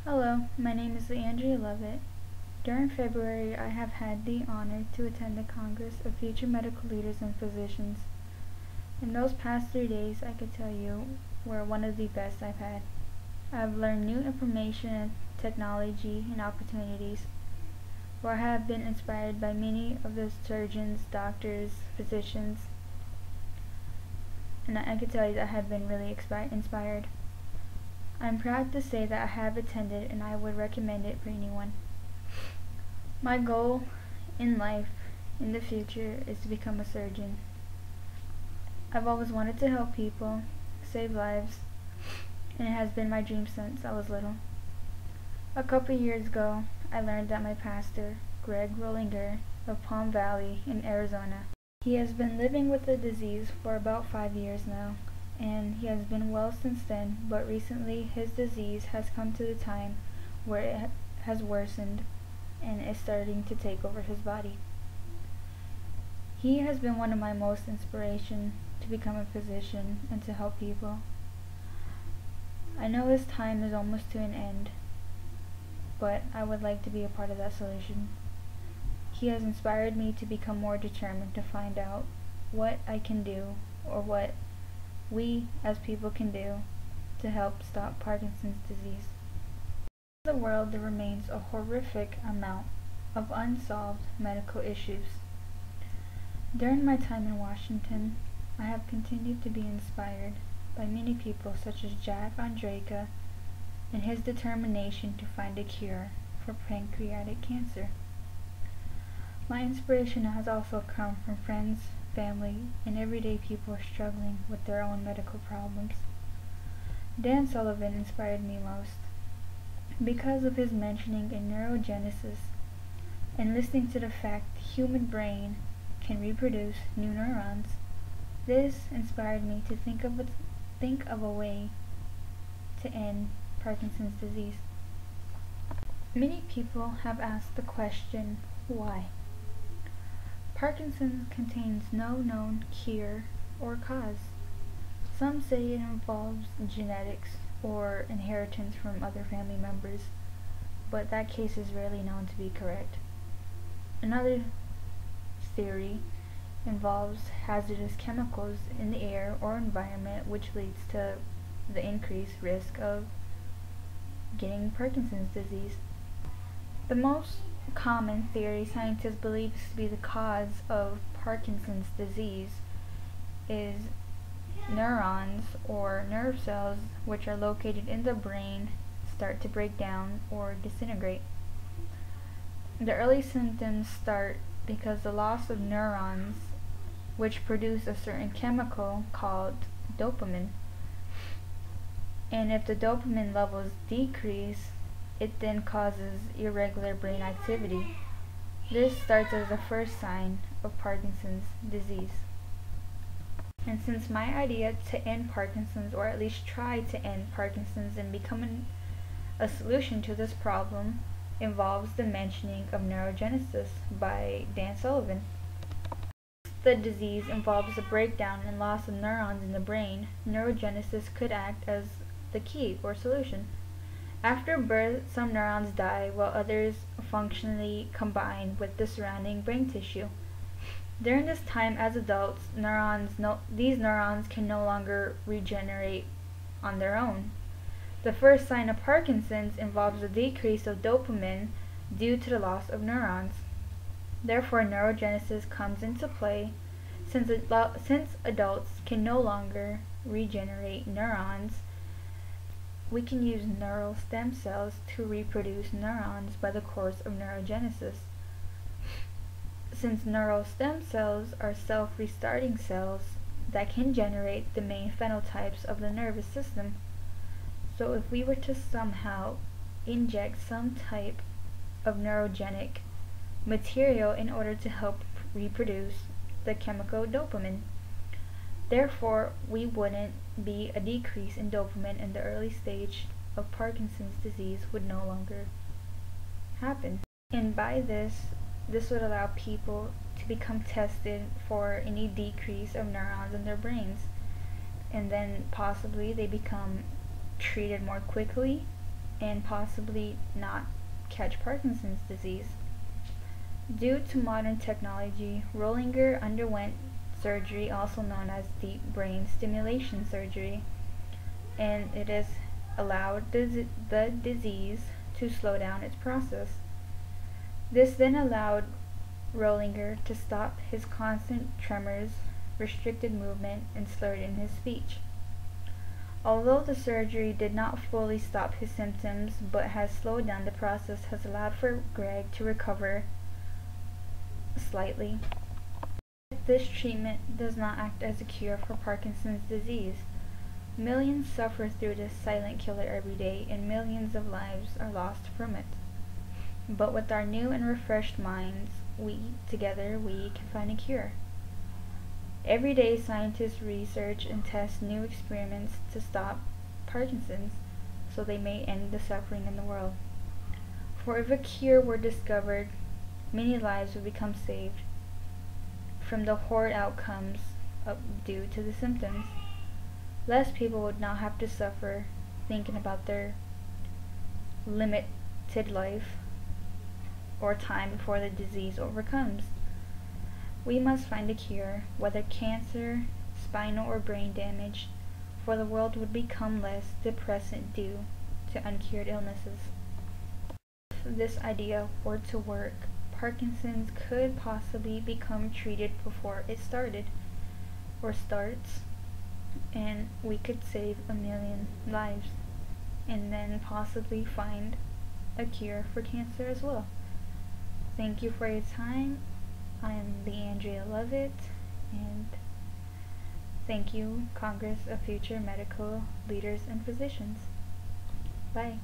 Hello, my name is Leandria Lovett. During February, I have had the honor to attend the Congress of Future Medical Leaders and Physicians. In those past 3 days, I could tell you, were one of the best I've had. I've learned new information, technology, and opportunities, where I have been inspired by many of the surgeons, doctors, physicians, and I could tell you that I have been really inspired. I'm proud to say that I have attended and I would recommend it for anyone. My goal in life in the future is to become a surgeon. I've always wanted to help people, save lives, and it has been my dream since I was little. A couple years ago, I learned that my pastor, Greg Rollinger of Palm Valley in Arizona, he has been living with the disease for about 5 years now, and he has been well since then, but recently his disease has come to the time where it has worsened and is starting to take over his body. He has been one of my most inspiration to become a physician and to help people. I know his time is almost to an end, but I would like to be a part of that solution. He has inspired me to become more determined to find out what I can do, or what we as people can do to help stop Parkinson's disease. In the world, there remains a horrific amount of unsolved medical issues. During my time in Washington, I have continued to be inspired by many people such as Jack Andreka and his determination to find a cure for pancreatic cancer. My inspiration has also come from friends, family, and everyday people struggling with their own medical problems. Dan Sullivan inspired me most because of his mentioning in neurogenesis and listening to the fact the human brain can reproduce new neurons. This inspired me to think of a way to end Parkinson's disease. Many people have asked the question, why? Parkinson's contains no known cure or cause. Some say it involves genetics or inheritance from other family members, but that case is rarely known to be correct. Another theory involves hazardous chemicals in the air or environment, which leads to the increased risk of getting Parkinson's disease. The most common theory scientists believe to be the cause of Parkinson's disease is neurons or nerve cells, which are located in the brain, start to break down or disintegrate. The early symptoms start because the loss of neurons, which produce a certain chemical called dopamine. And if the dopamine levels decrease, it then causes irregular brain activity. This starts as the first sign of Parkinson's disease. And since my idea to end Parkinson's, or at least try to end Parkinson's and become a solution to this problem, involves the mentioning of neurogenesis by Dan Sullivan. The disease involves a breakdown and loss of neurons in the brain. Neurogenesis could act as the key or solution. After birth, some neurons die while others functionally combine with the surrounding brain tissue. During this time as adults, these neurons can no longer regenerate on their own. The first sign of Parkinson's involves a decrease of dopamine due to the loss of neurons. Therefore, neurogenesis comes into play since adults can no longer regenerate neurons. We can use neural stem cells to reproduce neurons by the course of neurogenesis. Since neural stem cells are self-restarting cells that can generate the main phenotypes of the nervous system. So if we were to somehow inject some type of neurogenic material in order to help reproduce the chemical dopamine, therefore, we wouldn't be a decrease in dopamine, and the early stage of Parkinson's disease would no longer happen. And by this would allow people to become tested for any decrease of neurons in their brains, and then possibly they become treated more quickly and possibly not catch Parkinson's disease. Due to modern technology, Rollinger underwent surgery, also known as deep brain stimulation surgery, and it has allowed the disease to slow down its process. This then allowed Rollinger to stop his constant tremors, restricted movement, and slurred in his speech. Although the surgery did not fully stop his symptoms but has slowed down the process, has allowed for Greg to recover slightly. This treatment does not act as a cure for Parkinson's disease. Millions suffer through this silent killer every day, and millions of lives are lost from it. But with our new and refreshed minds, together we can find a cure. Every day scientists research and test new experiments to stop Parkinson's so they may end the suffering in the world. For if a cure were discovered, many lives would become saved from the horrid outcomes due to the symptoms. Less people would not have to suffer thinking about their limited life or time before the disease overcomes. We must find a cure, whether cancer, spinal or brain damage, for the world would become less depressant due to uncured illnesses. If this idea were to work, Parkinson's could possibly become treated before it started or starts, and we could save 1 million lives and then possibly find a cure for cancer as well. Thank you for your time. I am Leandria Lovett, and thank you, Congress of Future Medical Leaders and Physicians. Bye.